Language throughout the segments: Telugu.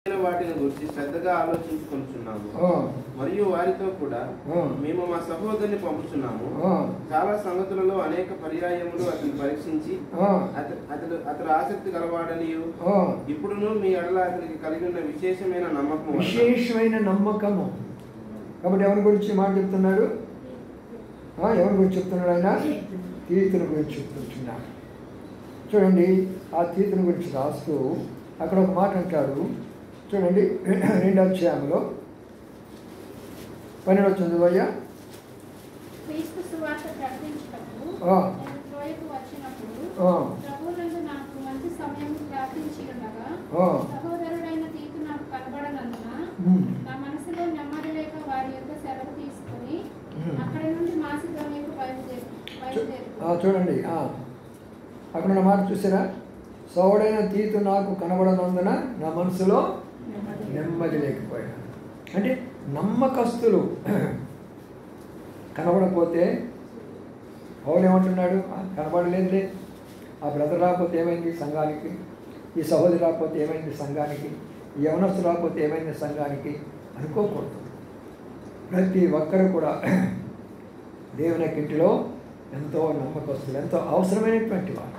వాటిని గురించి శ్రద్ధగా ఆలోచించుకుంటున్నాము మరియు వారితో కూడా మేము మా సహోదరుని పంపుతున్నాము. చాలా సంగతులలో అనేక పర్యాయములు అతను పరీక్షించి అతడు ఆసక్తి గలవాడని ఇప్పుడును మీ ఎడల అతనికి కలిగి ఉన్న విశేషమైన నమ్మకము. కాబట్టి ఎవరి గురించి మాట చెప్తున్నాడు? ఎవరి గురించి చెప్తున్నాడు? ఆయన తీతుని గురించి చెప్తున్నాడు. చూడండి, ఆ తీతుని గురించి రాస్తూ అక్కడ ఒక మాట అంటాడు. చూడండి, 2వ అధ్యాయంలో 12వ చదువయ్యా. చూడండి, అక్కడ ఉన్న మాట చూసారా? సౌడైన తీతు నాకు కనబడనందున నా మనసులో నెమ్మది లేకపోయాడు. అంటే నమ్మకస్తులు కనబడకపోతే పౌలు ఏమంటున్నాడు? కనబడలేదులే, ఆ బ్రదర్ రాకపోతే ఏమైంది సంఘానికి, ఈ సహోదరి రాకపోతే ఏమైంది సంఘానికి, ఈ యవనస్తులు రాకపోతే ఏమైంది సంఘానికి అనుకోకూడదు. ప్రతి ఒక్కరు కూడా దేవుని ఇంటిలో ఎంతో నమ్మకస్తులు, ఎంతో అవసరమైనటువంటి వారు.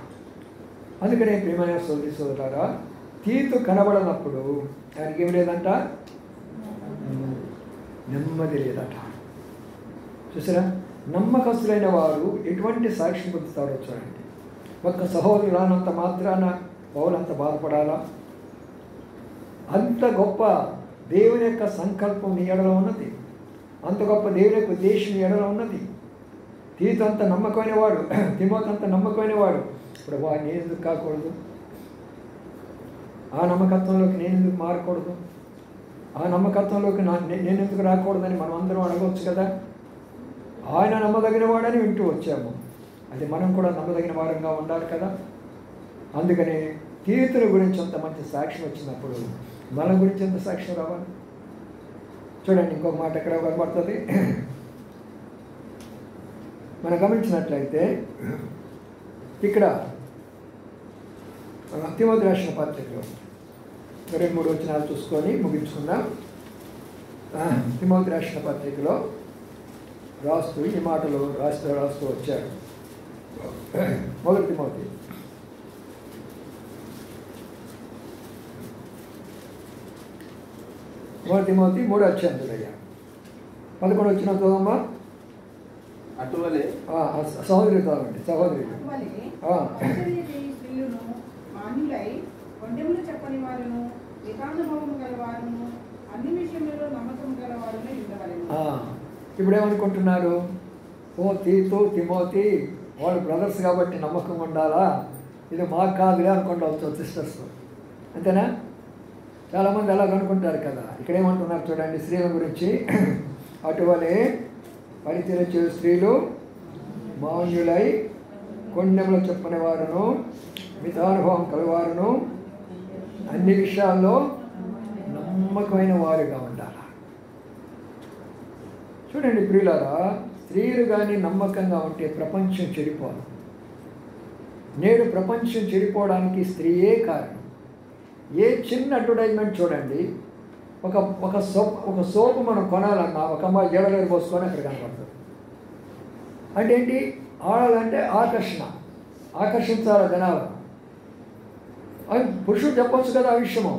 అందుకనే ప్రియమైన సోదరి సోదరులారా, తీతు కనబడనప్పుడు ఆయనకి ఏమి లేదంట, నెమ్మది లేదట. చూసారా? నమ్మకస్తులైన వారు ఎటువంటి సాక్ష్యం పొందుతారో చూడండి. ఒక్క సహోదరుడు రానంత మాత్రాన పౌలు అంత బాధపడాలా? అంత గొప్ప దేవుని యొక్క సంకల్పం నీ ఎడలో ఉన్నది, అంత గొప్ప దేవుని యొక్క ఉద్దేశం నీ ఎడలో ఉన్నది. తీతు అంత నమ్మకమైన వాడు, తిమోతి అంత నమ్మకమైన వాడు. ఇప్పుడు నేను ఎందుకు కాకూడదు? ఆ నమ్మకత్వంలోకి నేను ఎందుకు మారకూడదు? ఆ నమ్మకత్వంలోకి నేను ఎందుకు రాకూడదని మనం అందరం అడగవచ్చు కదా. ఆయన నమ్మదగిన వాడని వింటూ వచ్చాము, అది మనం కూడా నమ్మదగిన వారంగా ఉండాలి కదా. అందుకని తీతుల గురించి అంత మంచి సాక్ష్యం వచ్చినప్పుడు మన గురించి ఎంత సాక్ష్యం రావాలి? చూడండి, ఇంకొక మాట ఎక్కడ కనబడుతుంది. మనం గమనించినట్లయితే ఇక్కడ తిమోతి రాసిన పత్రికలో 2-3 వచనాలు చూసుకొని ముగించుకుందాం. తిమోతి రాసిన పత్రికలో రాస్తూ ఈ మాటలు రాస్తూ వచ్చాడు. 1 తిమోతి 3వ అధ్యాయం చూడయ్యా. 11 వచ్చిన చదవమ్మా. అటువలే సహోదరి చదవండి. సహోదరి చెప్పని వారును యథానుభవము గలవారును అన్ని విషయములలో నమ్మకం గలవారును ఉండవలెను. ఇప్పుడు ఏమనుకుంటున్నారు? తీతు తిమోతి వాళ్ళు బ్రదర్స్ కాబట్టి నమ్మకం ఉండాలా, ఇది మాకు కాదులే అనుకుంటావచ్చు సిస్టర్స్, అంతేనా? చాలామంది అలాగ అనుకుంటారు కదా. ఇక్కడ ఏమంటున్నారు చూడండి స్త్రీల గురించి. అటువలే పరిచయం చేసే స్త్రీలు మాన్యులై కొండెములు చెప్పని వారును మితానుభవం కలవారును అన్ని విషయాల్లో నమ్మకమైన వారుగా ఉండాలి. చూడండి ప్రియులారా, స్త్రీలు కానీ నమ్మకంగా ఉంటే ప్రపంచం చెడిపోదు. నేడు ప్రపంచం చెడిపోవడానికి స్త్రీయే కారణం. ఏ చిన్న అడ్వర్టైజ్మెంట్ చూడండి, ఒక సోపు మనం కొనాలన్నా ఒక అమ్మాయి జడలేరు పోసుకొని అక్కడ కనపడుతుంది. అంటే ఏంటి? ఆడాలంటే ఆకర్షించాలి జనాలు. అది పురుషుడు చెప్పొచ్చు కదా ఆ విషయము.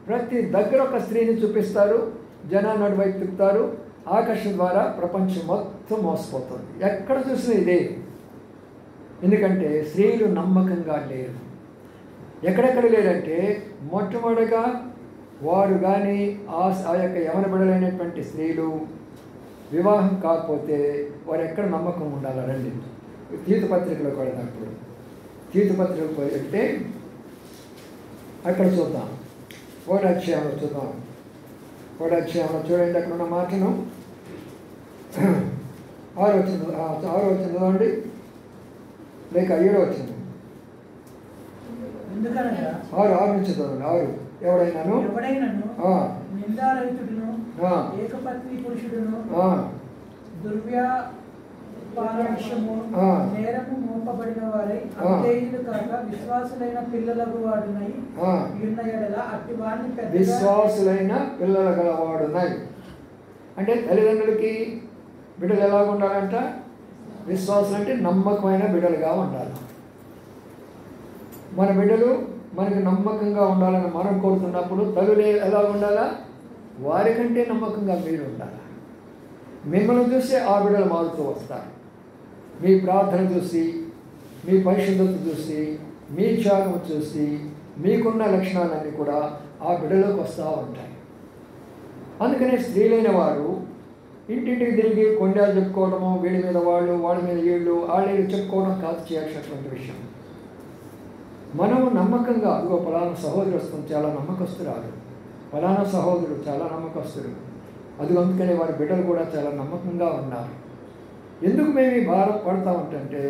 ప్రతి దగ్గర ఒక స్త్రీని చూపిస్తారు, జనాన్ని అటువైపు తిప్పుతారు. ఆకర్షణ ద్వారా ప్రపంచం మొత్తం మోసపోతుంది. ఎక్కడ చూసినా ఇదే. ఎందుకంటే స్త్రీలు నమ్మకంగా లేరు. ఎక్కడెక్కడ లేరంటే మొట్టమొదటిగా వారు కానీ ఆ యొక్క యవన బిడ్డలైనటువంటి స్త్రీలు వివాహం కాకపోతే వారు ఎక్కడ నమ్మకం ఉండాలి? రండి తీతు పత్రికలోకి వెళ్ళినప్పుడు, తీతు పత్రికలకు వెళ్తే అక్కడ చూద్దాం. 1వ అధ్యాయంలో చూద్దాం. 1వ అధ్యాయంలో చూడండి, అక్కడ ఉన్న మాటను 6వ వచనం చదవండి, లేక 7వ వచనం. 6 నుంచి చదవండి. 6 ఎవడైనాను నిందారహితుడును ఏకపత్ని పురుషుడును వాళ్ళ విషయము నేరము మోపబడిన వారై అవిధేయులు కాక విశ్వాసులైన పిల్లలకు వాడునై ఉన్న ఎడల అట్టి వారిని పెద్దగా విశ్వాసులైన పిల్లల గలవాడునై అంటే తల్లిదండ్రులకి బిడ్డలు ఎలా ఉండాలంట? విశ్వాసులు అంటే నమ్మకమైన బిడ్డలుగా ఉండాలి. మన బిడ్డలు మనకి నమ్మకంగా ఉండాలని మనం కోరుతున్నప్పుడు తల్లులు ఎలా ఉండాలా? వారికంటే నమ్మకంగా మీరు ఉండాలి. మిమ్మల్ని చూసి ఆ బిడ్డలు మారుతూ వస్తారు. మీ ప్రార్థన చూసి, మీ పరిశుద్ధత చూసి, మీ త్యాగం చూసి, మీకున్న లక్షణాలన్నీ కూడా ఆ బిడ్డలోకి వస్తూ ఉంటాయి. అందుకనే స్త్రీలైన వారు ఇంటింటికి తిరిగి కొండాలు చెప్పుకోవడము, వీడి మీద వాళ్ళు, వాళ్ళ మీద వీళ్ళు, వాళ్ళు చెప్పుకోవడం కాదు చేయాల్సినటువంటి విషయం. మనము నమ్మకంగా అదిగో ఫలానా సహోదరు వస్తుంది, చాలా నమ్మకస్తురాలు, ఫలానా సహోదరుడు చాలా నమ్మకస్తుడు, అది అందుకనే వారి బిడ్డలు కూడా చాలా నమ్మకంగా ఉన్నారు. ఎందుకు మేము ఈ భారం పడతామంటే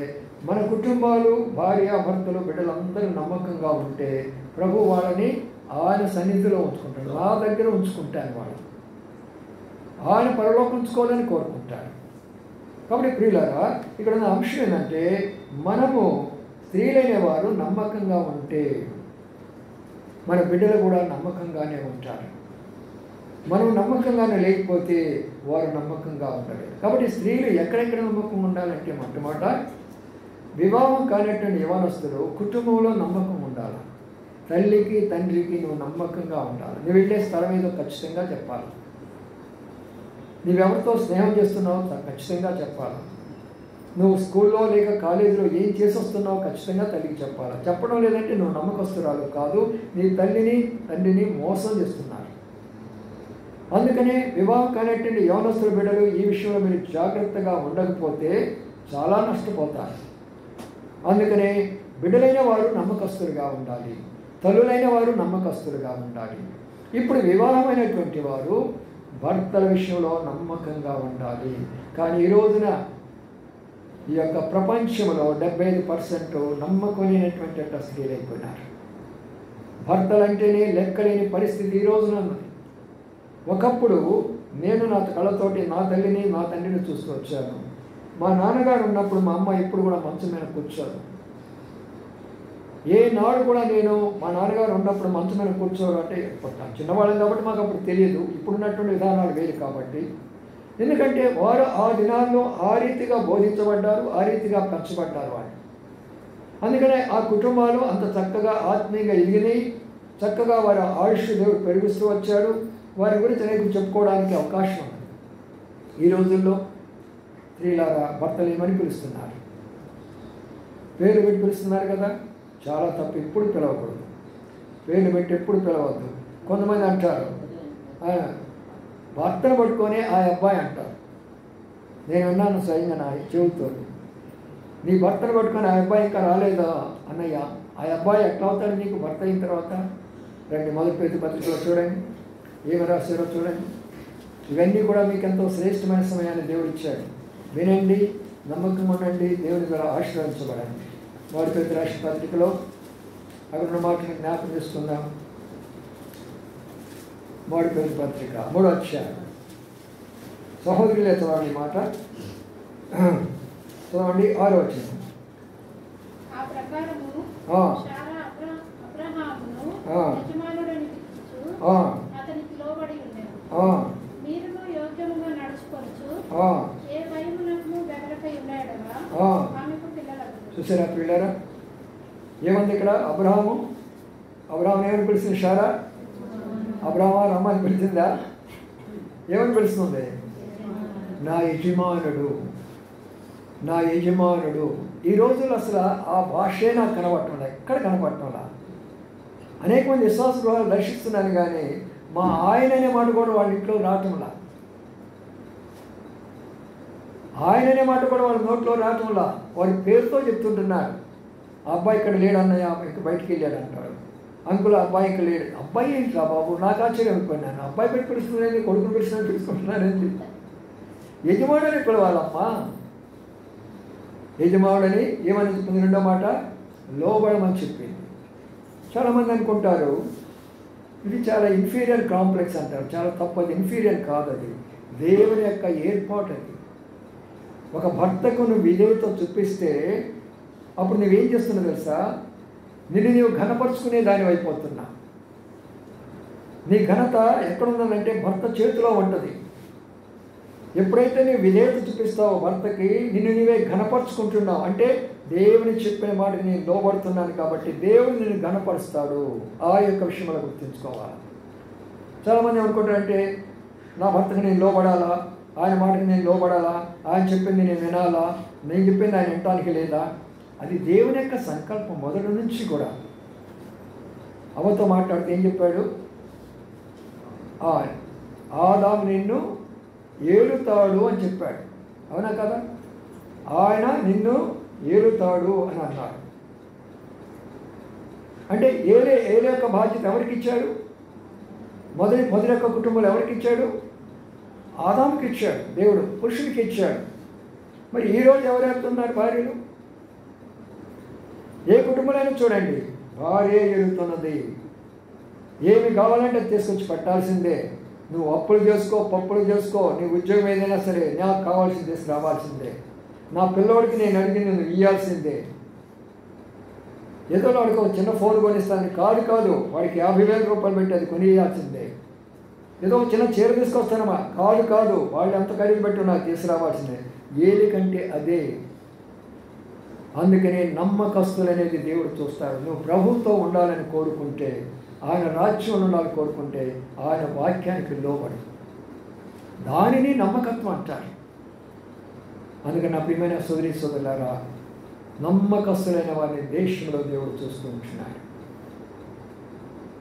మన కుటుంబాలు, భార్య భర్తలు, బిడ్డలందరూ నమ్మకంగా ఉంటే ప్రభు వాళ్ళని ఆయన సన్నిధిలో ఉంచుకుంటాడు, నా దగ్గర ఉంచుకుంటాను, వాళ్ళు ఆయన పరలోకి ఉంచుకోవాలని కోరుకుంటాడు. కాబట్టి ప్రియులారా, ఇక్కడ ఉన్న అంశం ఏంటంటే మనము స్త్రీలైన వారు నమ్మకంగా ఉంటే మన బిడ్డలు కూడా నమ్మకంగానే ఉంటారు. మనం నమ్మకంగానే లేకపోతే వారు నమ్మకంగా ఉండలేదు. కాబట్టి స్త్రీలు ఎక్కడెక్కడ నమ్మకంగా ఉండాలంటే మొట్టమొదట వివాహం కానటువంటి యవనస్తులు కుటుంబంలో నమ్మకం ఉండాలి. తల్లికి తండ్రికి నువ్వు నమ్మకంగా ఉండాలి. నువ్వు వెళ్ళే స్థలం ఏదో ఖచ్చితంగా చెప్పాలి. నువ్వెవరితో స్నేహం చేస్తున్నావో ఖచ్చితంగా చెప్పాలి. నువ్వు స్కూల్లో లేక కాలేజీలో ఏం చేసి వస్తున్నావో ఖచ్చితంగా తల్లికి చెప్పాలి. చెప్పడం లేదంటే నువ్వు నమ్మకస్తురాలు కాదు, నీ తల్లిని తండ్రిని మోసం చేస్తున్నారు. అందుకనే వివాహం కానటువంటి యవనస్తుల బిడ్డలు ఈ విషయంలో మీరు జాగ్రత్తగా ఉండకపోతే చాలా నష్టపోతారు. అందుకనే బిడ్డలైన వారు నమ్మకస్తులుగా ఉండాలి, తల్లులైన వారు నమ్మకస్తులుగా ఉండాలి. ఇప్పుడు వివాహమైనటువంటి వారు భర్తల విషయంలో నమ్మకంగా ఉండాలి. కానీ ఈ రోజున ఈ యొక్క ప్రపంచంలో 75% నమ్మకమైనటువంటి యొక్క స్త్రీలు అయిపోయినారు. భర్తలంటేనే లెక్కలేని పరిస్థితి ఈ రోజున ఉన్నది. ఒకప్పుడు నేను నా కళ్ళతోటి నా తల్లిని నా తండ్రిని చూస్తూ వచ్చాను. మా నాన్నగారు ఉన్నప్పుడు మా అమ్మ ఇప్పుడు కూడా మంచం మీద కూర్చోదు. ఏ నాడు కూడా నేను మా నాన్నగారు ఉన్నప్పుడు మంచం మీద కూర్చోరు అంటే చిన్నవాళ్ళం కాబట్టి మాకు అప్పుడు తెలియదు. ఇప్పుడున్నటువంటి విధానాలు వేరు కాబట్టి. ఎందుకంటే వారు ఆ దినాల్లో ఆ రీతిగా బోధించబడ్డారు, ఆ రీతిగా పెంచబడ్డారు వాళ్ళు. అందుకనే ఆ కుటుంబాలు అంత చక్కగా ఆత్మీయంగా ఎదిగినాయి. చక్కగా వారి ఆయుష్ దేవుడు పెరుగుతూ వచ్చాడు. వారి గురించి అనేక చెప్పుకోవడానికి అవకాశం ఉంది. ఈ రోజుల్లో స్త్రీలారా భర్తలు ఏమని పిలుస్తున్నారు? పేరు పెట్టి పిలుస్తున్నారు కదా, చాలా తప్పు. ఎప్పుడు పిలవకూడదు, పేర్లు పెట్టి ఎప్పుడు పిలవద్దు. కొంతమంది అంటారు భర్తను పట్టుకొని ఆ అబ్బాయి అంటారు. నేను విన్నాను స్వయంగా నా చెబుతూ, నీ భర్తను పట్టుకొని ఆ అబ్బాయి ఇంకా రాలేదా అన్నయ్య, ఆ అబ్బాయి ఎట్లా అవుతాడు నీకు భర్త అయిన తర్వాత? రండి మొదటి పేరు పత్రికలో చూడండి, ఏమి రాశారో చూడండి. ఇవన్నీ కూడా మీకు ఎంతో శ్రేష్టమైన సమయాన్ని దేవుడు ఇచ్చాడు. వినండి, నమ్మకం ఉండండి, దేవుని ద్వారా ఆశీర్వదించబడండి. మొదటి పేరు రాసిన పత్రికలో అక్కడ ఉన్న మాటను జ్ఞాపకం చేసుకుందాం. మొదటి పేరు పత్రిక 3వ అధ్యాయం. సహోదరులే చదవండి ఈ మాట, చదవండి 6వ వచనం. చూసారా పిల్లరా, ఏమంది ఇక్కడ? అబ్రహాము ఏమని పిలిచింది? షారా అబ్రహామా రమ్మని పిలిచిందా? ఏమని పిలుస్తుంది? నా యజమానుడు, నా యజమానుడు. ఈ రోజుల్లో అసలు ఆ భాషే నాకు కనబట్టంలా, ఎక్కడ కనబట్టంలా. అనేక మంది విశ్వాస గృహాలు దర్శిస్తున్నాను కానీ మా ఆయన అనే మాట కూడా వాళ్ళ ఇంట్లో రావటంలా, ఆయన అనే మాట కూడా వాళ్ళ నోట్లో రావటంలా. వాడి పేరుతో చెప్తుంటున్నారు. ఆ అబ్బాయి ఇక్కడ లేడు అన్నయ్య, బయటికి వెళ్ళాడు అంటాడు. అంకుల్ అబ్బాయి ఇక్కడ లేడు. అబ్బాయి ఏంట్రా బాబు, నాకు ఆశ్చర్యం అయిపోయినాను. అబ్బాయి పెట్టి పిలుస్తున్నాను, కొడుకుని పిలుస్తున్నాను, పిలుచుకుంటున్నానండి. యజమానుని పిలవాలమ్మా. యజమానుడని ఏమని చెప్పింది? 2వ మాట లోబడమని చెప్పింది. చాలామంది అనుకుంటారు ఇది చాలా ఇన్ఫీరియర్ కాంప్లెక్స్ అంటారు. చాలా తప్పు. అది ఇన్ఫీరియర్ కాదు, అది దేవుని యొక్క ఏర్పాటు. అది ఒక భర్తకు నువ్వు విధేయత చూపిస్తే అప్పుడు నువ్వేం చేస్తున్నావు తెలుసా? నిన్ను నీవు ఘనపరుచుకునే దాని అయిపోతున్నా. నీ ఘనత ఎక్కడున్నదంటే భర్త చేతిలో ఉంటుంది. ఎప్పుడైతే నీవు విధేయత చూపిస్తావో భర్తకి, నిన్ను నీవే ఘనపరుచుకుంటున్నావు. అంటే దేవుని చెప్పిన మాటకి నేను లోబడుతున్నాను కాబట్టి దేవుడు నిన్ను ఘనపరుస్తాడు. ఆ యొక్క విషయంలో గుర్తుంచుకోవాలి. చాలామంది ఏమనుకుంటారంటే నా భర్తకి నేను లోబడాలా, ఆయన మాటకి నేను లోబడాలా, ఆయన చెప్పింది నేను వినాలా, నేను చెప్పింది ఆయన వినటానికి లేదా? అది దేవుని యొక్క సంకల్పం మొదటి నుంచి కూడా. అవ్వతో మాట్లాడితే ఏం చెప్పాడు? ఆదాము నిన్ను ఏలుతాడు అని చెప్పాడు. అవునా కదా? ఆయన నిన్ను ఏలుతాడు అని అన్నాడు. అంటే ఏలే యొక్క బాధ్యత ఎవరికి ఇచ్చాడు? మొదటి యొక్క కుటుంబంలో ఎవరికి ఇచ్చాడు? ఆదాముకి ఇచ్చాడు దేవుడు, పురుషుడికి ఇచ్చాడు. మరి ఈరోజు ఎవరు వెళ్తున్నారు? భార్యలు. ఏ కుటుంబంలో చూడండి, భార్య ఎదుగుతున్నది. ఏమి కావాలంటే తీసుకొచ్చి పెట్టాల్సిందే. నువ్వు అప్పులు చేసుకో, పప్పులు చేసుకో, నీ ఉద్యోగం ఏదైనా సరే నాకు కావాల్సింది తీసుకు రావాల్సిందే. నా పిల్లోడికి నేను అడిగింది నువ్వు ఇవ్వాల్సిందే. ఏదో వాడికి ఒక చిన్న ఫోన్ కొనిస్తాను కాదు, వాడికి 50,000 రూపాయలు పెట్టి అది కొనియాల్సిందే. ఏదో ఒక చిన్న చీర తీసుకొస్తానమ్మా కాదు, వాళ్ళు ఎంత ఖరీదు పెట్టి నాకు తీసుకురావాల్సిందే. ఏలి కంటే అదే. అందుకని నమ్మకస్తులు అనేది దేవుడు చూస్తాడు. నువ్వు ప్రభువుతో ఉండాలని కోరుకుంటే, ఆయన రాజ్యంలో ఉండాలని కోరుకుంటే ఆయన వాక్యానికి లోబడు. దానిని నమ్మకత్వం అంటారు. అందుకని నా ప్రియమైన సోదరి సోదరులారా, నమ్మకస్తులైన వారిని దేశంలో దేవుడు చూస్తూ ఉంటున్నాడు.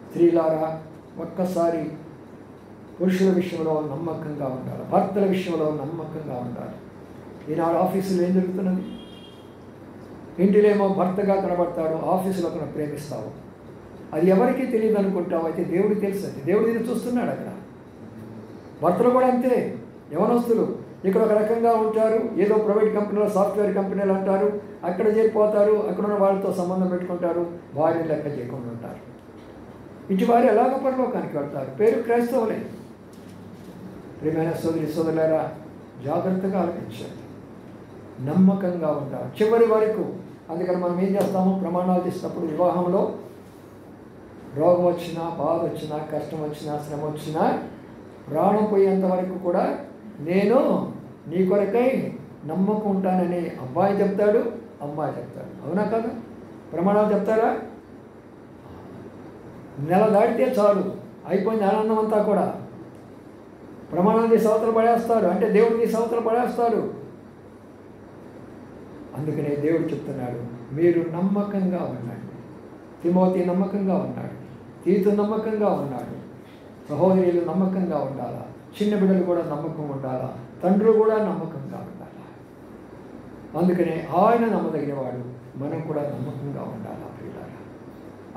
స్త్రీలారా, ఒక్కసారి పురుషుల విషయంలో నమ్మకంగా ఉండాలి, భర్తల విషయంలో నమ్మకంగా ఉండాలి. ఈనాడు ఆఫీసులో ఏం జరుగుతున్నది? ఇంటిలో ఏమో భర్తగా కనబడతాడు, ఆఫీసులో కన్నా ప్రేమిస్తావు. అది ఎవరికీ తెలియదు అనుకుంటావు, అయితే దేవుడికి తెలుసు. అంటే దేవుడు దీన్ని చూస్తున్నాడు. అక్కడ భర్తలు కూడా అంతే. యవనస్తులు ఇక్కడ ఒక రకంగా ఉంటారు, ఏదో ప్రైవేట్ కంపెనీలో సాఫ్ట్వేర్ కంపెనీలు అంటారు, అక్కడ చేరిపోతారు, అక్కడ ఉన్న వాళ్ళతో సంబంధం పెట్టుకుంటారు, భార్యను లెక్క చేయకుండా ఉంటారు. ఇటు వారు ఎలాగ పరలోకానికి వెళ్తారు, పేరు క్రైస్తవులే. ప్రియమైన సోదరి సోదరులారా, జాగ్రత్తగా ఆలోచించాలి, నమ్మకంగా ఉండాలి చివరి వరకు. అందుకని మనం ఏం చేస్తాము? ప్రమాణాలు చేసినప్పుడు వివాహంలో రోగం వచ్చినా, బాధ వచ్చినా, కష్టం వచ్చినా, శ్రమ వచ్చినా, ప్రాణం పోయేంత వరకు కూడా నేను నీ కొరకై నమ్మకం ఉంటానని అబ్బాయి చెప్తాడు, అమ్మాయి చెప్తాడు. అవునా కదా? ప్రమాణాలు చెప్తారా? నెల దాటితే చాలు, అయిపోయింది ఆనందం అంతా కూడా. ప్రమాణాలు తీసి అవతల పడేస్తారు, అంటే దేవుడు తీసి అవతల పడేస్తాడు. అందుకనే దేవుడు చెప్తున్నాడు, మీరు నమ్మకంగా ఉండండి. తిమోతి నమ్మకంగా ఉన్నాడు, తీతు నమ్మకంగా ఉన్నాడు, సహోదరులు నమ్మకంగా ఉండాలా, చిన్న బిడ్డలు కూడా నమ్మకం ఉండాలా, తండ్రులు కూడా నమ్మకంగా ఉండాలా. అందుకనే ఆయన నమ్మదగిన వాడు, మనం కూడా నమ్మకంగా ఉండాలా. ప్రియులారా,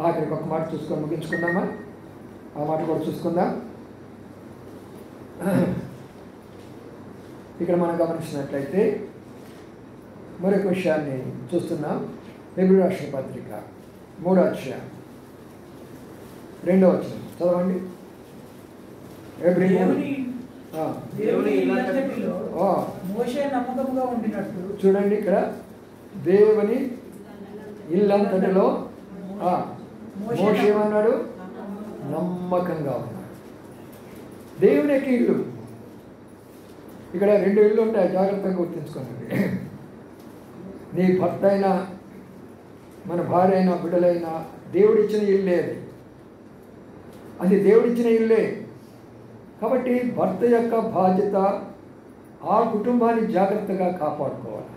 ఆఖరికి ఒక మాట చూసుకొని ముగించుకుందామా? ఆ మాట కూడా చూసుకుందాం. ఇక్కడ మనం గమనించినట్లయితే మరొక విషయాన్ని చూస్తున్నాం. హెబ్రీ రాష్ట్ర పత్రిక 3వ అధ్యాయం 2వ వచనం చదవండి. హెబ్రీ చూడండి, ఇక్కడ దేవుని ఇల్లంతటిలో మోషే ఏమన్నాడు? నమ్మకంగా ఉన్నాడు. దేవుని యొక్క ఇల్లు. ఇక్కడ 2 ఇళ్ళు ఉంటాయి, జాగ్రత్తగా గుర్తుంచుకోండి. నీ భర్త అయినా, మన భార్య అయినా, బిడ్డలైనా దేవుడిచ్చిన ఇల్లే అది. అది దేవుడిచ్చిన ఇల్లే. కాబట్టి భర్త యొక్క బాధ్యత ఆ కుటుంబాన్ని జాగ్రత్తగా కాపాడుకోవాలి.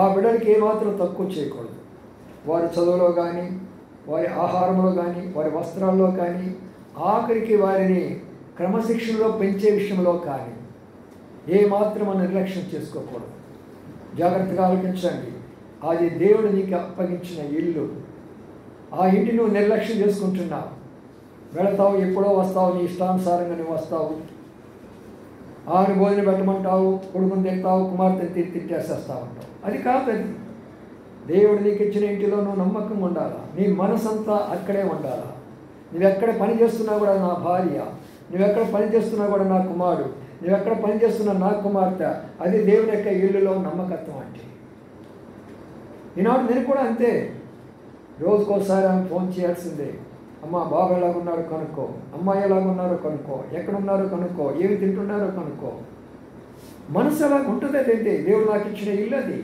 ఆ బిడ్డలకి ఏమాత్రం తక్కువ చేయకూడదు. వారి చదువులో కానీ, వారి ఆహారంలో కానీ, వారి వస్త్రాల్లో కానీ, ఆఖరికి వారిని క్రమశిక్షణలో పెంచే విషయంలో కానీ ఏమాత్రం నిర్లక్ష్యం చేసుకోకూడదు. జాగ్రత్తగా ఆలోచించండి. అది దేవుడు నీకు అప్పగించిన ఇల్లు. ఆ ఇంటి నువ్వు నిర్లక్ష్యం చేసుకుంటున్నావు. వెళతావు, ఎప్పుడో వస్తావు, నీ ఇష్టానుసారంగా నువ్వు వస్తావు. ఆమె భోజనం పెట్టమంటావు, కొడుకుని తింటావు, కుమార్తెని తిట్టేసేస్తా ఉంటావు. అది కాదు. అది దేవుడు నీకు ఇచ్చిన ఇంటిలో నువ్వు నమ్మకంగా ఉండాలా. నీ మనసంతా అక్కడే ఉండాలా. నువ్వెక్కడ పని చేస్తున్నా కూడా నా భార్య, నువ్వెక్కడ పని చేస్తున్నా కూడా నా కుమారుడు, నువ్వు ఎక్కడ పనిచేస్తున్న నా కుమార్తె, అది దేవుని యొక్క ఇల్లులో నమ్మకత్వం అంటే. ఈనాడు నేను కూడా అంతే, రోజుకోసారి ఆమె ఫోన్ చేయాల్సిందే. అమ్మ బాబు ఎలాగున్నారో కనుక్కో, అమ్మాయి ఎలాగున్నారో కనుక్కో, ఎక్కడున్నారో కనుక్కో, ఏమి తింటున్నారో కనుక్కో. మనసు అలా ఉంటుంది. అదేంటి దేవుడు నాకు ఇచ్చిన ఇల్లు అది.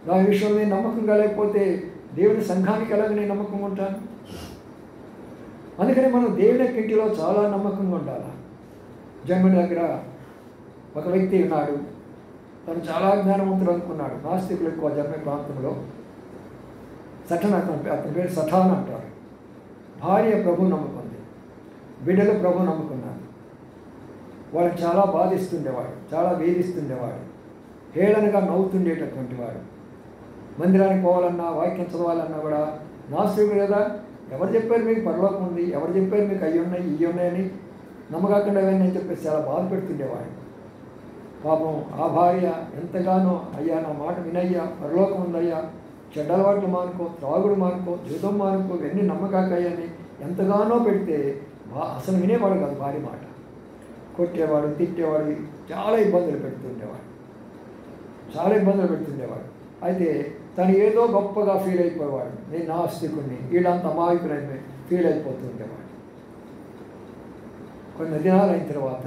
దాని విషయంలో నేను నమ్మకంగా లేకపోతే దేవుని సంఘానికి ఎలాగ నేను నమ్మకంగా ఉంటాను? అందుకని మనం దేవుని యొక్క ఇంటిలో చాలా నమ్మకంగా ఉండాలి. జన్మని దగ్గర ఒక వ్యక్తి ఉన్నాడు, తను చాలా జ్ఞానవంతుడు అనుకున్నాడు. నాస్తికులు ఎక్కువ జన్మ ప్రాంతంలో. సఠన్ అతని పేరు సఠాన్ అంటారు. భార్య ప్రభు నమ్ముకుంది, బిడ్డలు ప్రభు నమ్ముకున్నారు. వాళ్ళని చాలా బాధిస్తుండేవాడు, చాలా వేధిస్తుండేవాడు, హేళనగా నవ్వుతుండేటటువంటి వాడు. మందిరానికి పోవాలన్నా, వాక్యం చదవాలన్నా కూడా నాస్తికుడు కదా, ఎవరు చెప్పారు మీకు పరలోకం ఉంది, ఎవరు చెప్పారు మీకు అవి ఉన్నాయి ఇవి ఉన్నాయని, నమ్మకాకుండా అవన్నీ చెప్పేసి చాలా బాధ పెడుతుండేవాడు. పాపం ఆ భార్య ఎంతగానో, అయ్యా నా మాట వినయ్యా, పరలోకం ఉందయ్యా, చెడ్డ అలవాట్లు మానుకో, త్రాగుడు మానుకో, జూదం మానుకో, ఇవన్నీ నమ్మకాకయ్యని ఎంతగానో పెడితే అసలు వినేవాడు కాదు. భార్య మాట కొట్టేవాడు, తిట్టేవాడు, చాలా ఇబ్బందులు పెడుతుండేవాడు, చాలా ఇబ్బందులు పెడుతుండేవాడు. అయితే తను ఏదో గొప్పగా ఫీల్ అయిపోయేవాడు, నేను నాస్తికుడిని, వీళ్ళంత అమాయకులని ఫీల్ అయిపోతుండేవాడు. కొన్ని దినాలు అయిన తర్వాత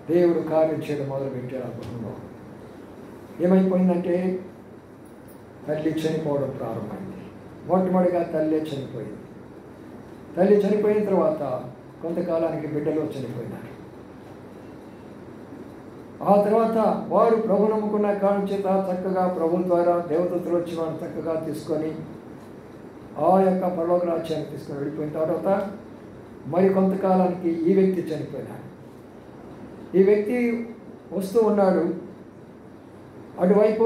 దేవుడు కార్యం చేయడం మొదలుపెట్టాడు. ఆ కుటుంబంలో ఏమైపోయిందంటే తల్లి చనిపోవడం ప్రారంభమైంది. మొట్టమొదటిగా తల్లి చనిపోయింది. తల్లి చనిపోయిన తర్వాత కొంతకాలానికి బిడ్డలు చనిపోయినారు. ఆ తర్వాత వారు ప్రభు నమ్ముకున్న కారణం చేత చక్కగా ప్రభు ద్వారా దేవదూతలు వచ్చి వారు చక్కగా తీసుకొని ఆ యొక్క పరలోక రాజ్యాన్ని తీసుకొని వెళ్ళిపోయిన తర్వాత మరి కొంతకాలానికి ఈ వ్యక్తి చనిపోయినాడు. ఈ వ్యక్తి వస్తూ ఉన్నాడు. అటువైపు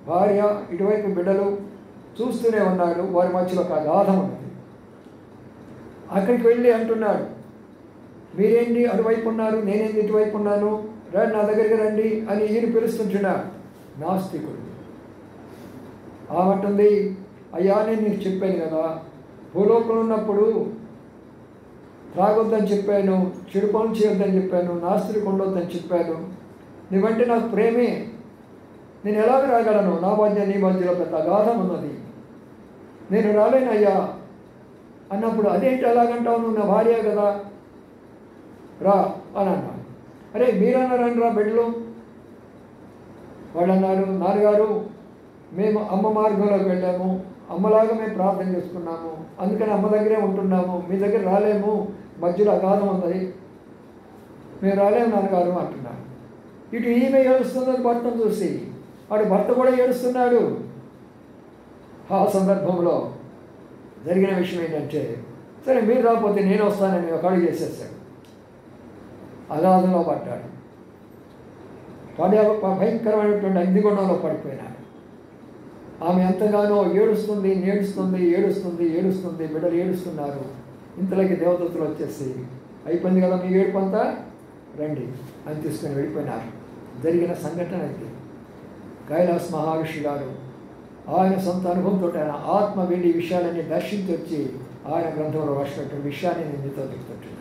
భార్య, ఇటువైపు బిడ్డలు చూస్తూనే ఉన్నాడు. వారి మధ్యలో ఒక అగాధం ఉన్నది. అక్కడికి వెళ్ళి అంటున్నాడు, మీరేంటి అటువైపు ఉన్నారు, నేనేంటి ఇటువైపు ఉన్నాను, రండి నా దగ్గరికి రండి అని ఈయన పిలుస్తుంటున్నాడు. నాస్తికుడు. ఆమంటుంది, అయ్యా నేను నీకు చెప్పాను కదా, భూలోకంలో ఉన్నప్పుడు త్రాగొద్దని చెప్పాను, చెడు పనులు చేయొద్దని చెప్పాను, నాస్తికు ఉండొద్దని చెప్పాను, నువ్వంటే నాకు ప్రేమే, నేను ఎలాగ రాగలను, నా మధ్య నీ మధ్యలో పెద్ద అగాధం ఉన్నది, నేను రాలేనయ్యా అన్నప్పుడు, అదేంటి ఎలాగంటావు, నువ్వు నా భార్య కదా, రా అని అన్నాడు. అరే మీరన్నారండి రా బిడ్డలు. వాళ్ళు అన్నారు, నాన్నగారు మేము అమ్మ మార్గంలోకి వెళ్ళాము, అమ్మలాగా మేము ప్రార్థన చేసుకున్నాము, అందుకని అమ్మ దగ్గరే ఉంటున్నాము, మీ దగ్గర రాలేము, మధ్యలో అగాధం ఉంది, మేము రాలేము నాన్నగారు అంటున్నాను. ఇటు ఈమె ఏడుస్తున్నది భర్తను చూసి, వాడు భర్త కూడా ఏడుస్తున్నాడు. ఆ సందర్భంలో జరిగిన విషయం ఏంటంటే, సరే మీరు రాకపోతే నేను వస్తానని ఒక అడుగు చేసేసాడు. అగాధంలో పడ్డాడు. భయంకరమైనటువంటి అగ్నిగుండంలో పడిపోయినాడు. ఆమె ఎంతగానో ఏడుస్తుంది, ఏడుస్తుంది, ఏడుస్తుంది, ఏడుస్తుంది, బిడ్డలు ఏడుస్తున్నారు. ఇంతలోకి దేవదూతలు వచ్చేసి, అయిపోయింది కదా మీ ఏడుపంతా, రండి అని తీసుకొని వెళ్ళిపోయినారు. జరిగిన సంఘటన అయితే కైలాస్ మహర్షి గారు ఆయన సొంత అనుభవంతో ఆయన ఆత్మ వెళ్ళి విషయాలన్నీ దర్శించి వచ్చి ఆయన గ్రంథంలో రాసినటువంటి విషయాన్ని నేను మీతో చెప్తుంటున్నాను.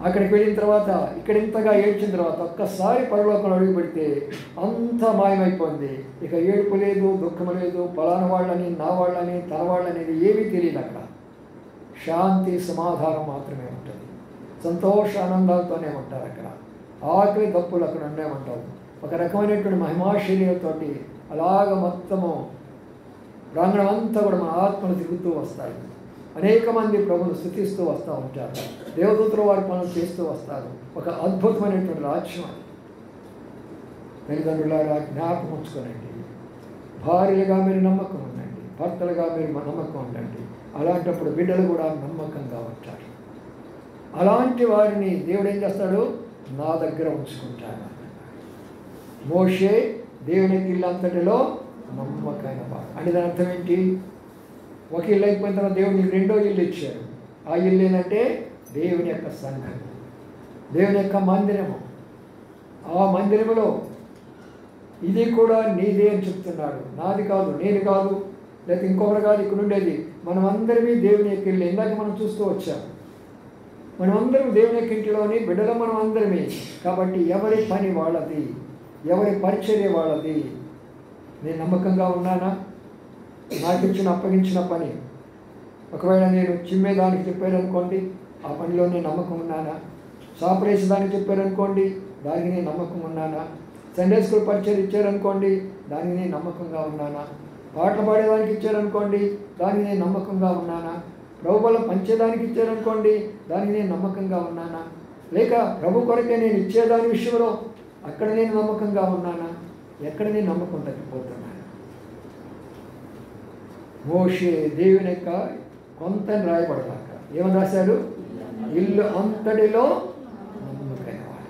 అక్కడికి వెళ్ళిన తర్వాత ఇక్కడ ఇంతగా ఏడ్చిన తర్వాత ఒక్కసారి పరలోకంలో అడుగు పెడితే అంత మాయమైపోయింది. ఇక ఏడుపు లేదు, దుఃఖం లేదు, పలానా వాళ్ళని, నా వాళ్ళని, తన వాళ్ళనేది ఏమీ తెలియదు. అక్కడ శాంతి సమాధానం మాత్రమే ఉంటుంది. సంతోష ఆనందాలతోనే ఉంటారు. అక్కడ ఆకలి దప్పులు అక్కడ ఉండేమంటారు. ఒక రకమైనటువంటి మహిమాశైలితో అలాగ మొత్తము ప్రాంగణం అంతా కూడా మన ఆత్మలు తిరుగుతూ వస్తాయి. అనేక మంది ప్రభువును స్తుతిస్తూ వస్తూ ఉంటారు. దేవదూతలు వారి పనులు చేస్తూ వస్తారు. ఒక అద్భుతమైనటువంటి రాజ్యం అది. తల్లిదండ్రులారా జ్ఞాపకం ఉంచుకోనండి. భార్యలుగా మీరు నమ్మకం ఉండండి, భర్తలుగా మీరు నమ్మకం ఉండండి. అలాంటప్పుడు బిడ్డలు కూడా నమ్మకంగా ఉంటారు. అలాంటి వారిని దేవుడు ఏం చేస్తాడు, నా దగ్గర ఉంచుకుంటాడు. మోషే దేవునికి ఇల్లంతటిలో నమ్మకమైన వాడు అంటే దాని అర్థం ఏంటి? ఒక ఇల్లు అయిపోయిన తర్వాత దేవుడు నీకు రెండో ఇల్లు ఇచ్చాడు. ఆ ఇల్లు ఏంటంటే దేవుని యొక్క సంఘం, దేవుని యొక్క మందిరము. ఆ మందిరములో ఇది కూడా నీదే అని చెప్తున్నాడు. నాది కాదు, నేను కాదు, లేకపోతే ఇంకొకరు కాదు, ఇక్కడ ఉండేది మనమందరినీ దేవుని యొక్క ఇల్లు. ఇందాక మనం చూస్తూ వచ్చాం. మనమందరం దేవుని యొక్క ఇంటిలోని బిడ్డలు మనం అందరమే. కాబట్టి ఎవరి పని వాళ్ళది, ఎవరి పరిచర్య వాళ్ళది. నేను నమ్మకంగా ఉన్నానా? నాకు అప్పగించిన పని ఒకవేళ నేను చిమ్మేదానికి చెప్పారనుకోండి, ఆ పనిలో నేను నమ్మకం ఉన్నానా? సాపరేసేదానికి చెప్పారనుకోండి, దానికి నేను నమ్మకం ఉన్నానా? సండే స్కూల్ పరిచయం ఇచ్చారనుకోండి, దానికి నేను నమ్మకంగా ఉన్నానా? పాటలు పాడేదానికి ఇచ్చారనుకోండి, దానికి నేను నమ్మకంగా ఉన్నానా? ప్రభు వల్ల పంచేదానికి ఇచ్చారనుకోండి, దానికి నేను నమ్మకంగా ఉన్నానా? లేక ప్రభు కొరకే నేను ఇచ్చేదాని విషయంలో అక్కడ నేను నమ్మకంగా ఉన్నానా? ఎక్కడ నేను నమ్మకం తగ్గిపోతున్నాను? మోషే దేవుని యొక్క కొంతని రాయబడదాక ఏమని రాశాడు? ఇల్లు అంతటిలో నమ్మకమైనవాడు.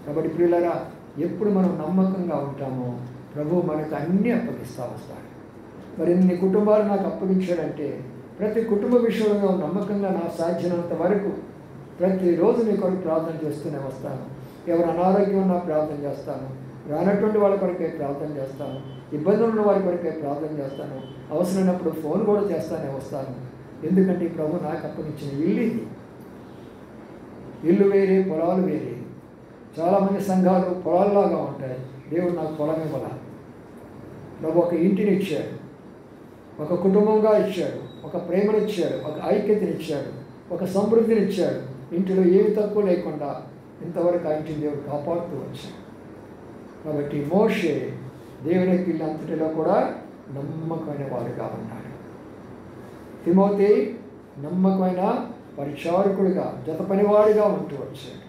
కాబట్టి ప్రియులారా, ఎప్పుడు మనం నమ్మకంగా ఉంటామో ప్రభు మనకు అన్నీ అప్పగిస్తూ వస్తాడు. మరి ఇన్ని కుటుంబాలు నాకు అప్పగించాడంటే ప్రతి కుటుంబ విషయంలో నమ్మకంగా నా సాధ్యమైనంత వరకు ప్రతిరోజు నీ కొరకు ప్రార్థన చేస్తూనే వస్తాను. ఎవరు అనారోగ్యం ఉన్నా ప్రార్థన చేస్తాను, రానటువంటి వాళ్ళ కొరకే ప్రార్థన చేస్తాను, ఇబ్బందులు ఉన్న వారి కొరకే ప్రార్థన చేస్తాను, అవసరమైనప్పుడు ఫోన్ కూడా చేస్తానే వస్తాను. ఎందుకంటే ప్రభు నాకు అప్పగించిన ఇల్లు ఇది. ఇల్లు వేరే, పొలాలు వేరే. చాలామంది సంఘాలు పొలాల్లాగా ఉంటాయి. దేవుడు నాకు పొలం ఇవ్వాలి. ప్రభు ఒక ఇంటిని ఇచ్చాడు, ఒక కుటుంబంగా ఇచ్చాడు, ఒక ప్రేమనిచ్చాడు, ఒక ఐక్యతనిచ్చాడు, ఒక సమృద్ధినిచ్చాడు. ఇంటిలో ఏమి తక్కువ లేకుండా ఇంతవరకు ఆ ఇంటిని దేవుడు కాపాడుతూ వచ్చాడు. కాబట్టి మోషే దేవుని ఇల్లు అంతటిలో కూడా నమ్మకమైన వాడుగా ఉన్నాడు. తిమోతి నమ్మకమైన పరిచారకుడిగా, జత పనివాడిగా ఉంటూ వచ్చాడు.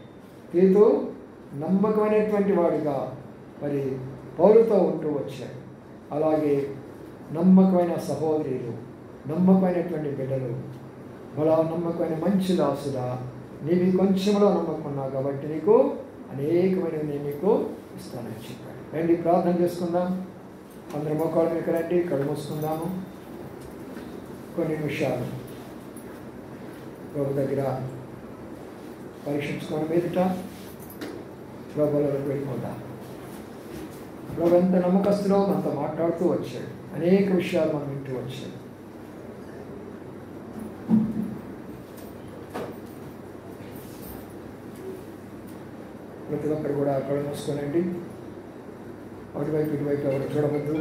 తీతు నమ్మకమైనటువంటి వాడిగా మరి పౌలుతో ఉంటూ వచ్చాడు. అలాగే నమ్మకమైన సహోదరులు, నమ్మకమైనటువంటి బిడ్డలు, బలా నమ్మకమైన మంచి దాసుడా, నీవి కొంచెంలో నమ్మకున్నావు కాబట్టి నీకు అనేకమైనవి నేను నీకు ఇస్తానని చెప్పాడు. రండి ప్రార్థన చేసుకుందాం. అందరి మొక్కల మీద రండి, కళ్ళు మూసుకుందాము. కొన్ని నిమిషాలు ప్రభు దగ్గర పరీక్షించుకొని మీదట ప్రభువులకు వెళ్ళిపోతాం. ప్రభు ఎంత నమ్మకస్తులో మనతో మాట్లాడుతూ వచ్చాడు. అనేక విషయాలు మనం వింటూ వచ్చాడు. ప్రతి ఒక్కరు కూడా కళ్ళు మూసుకోనండి. అటువైపు ఇటువైపు ఎవరు చూడవద్దు.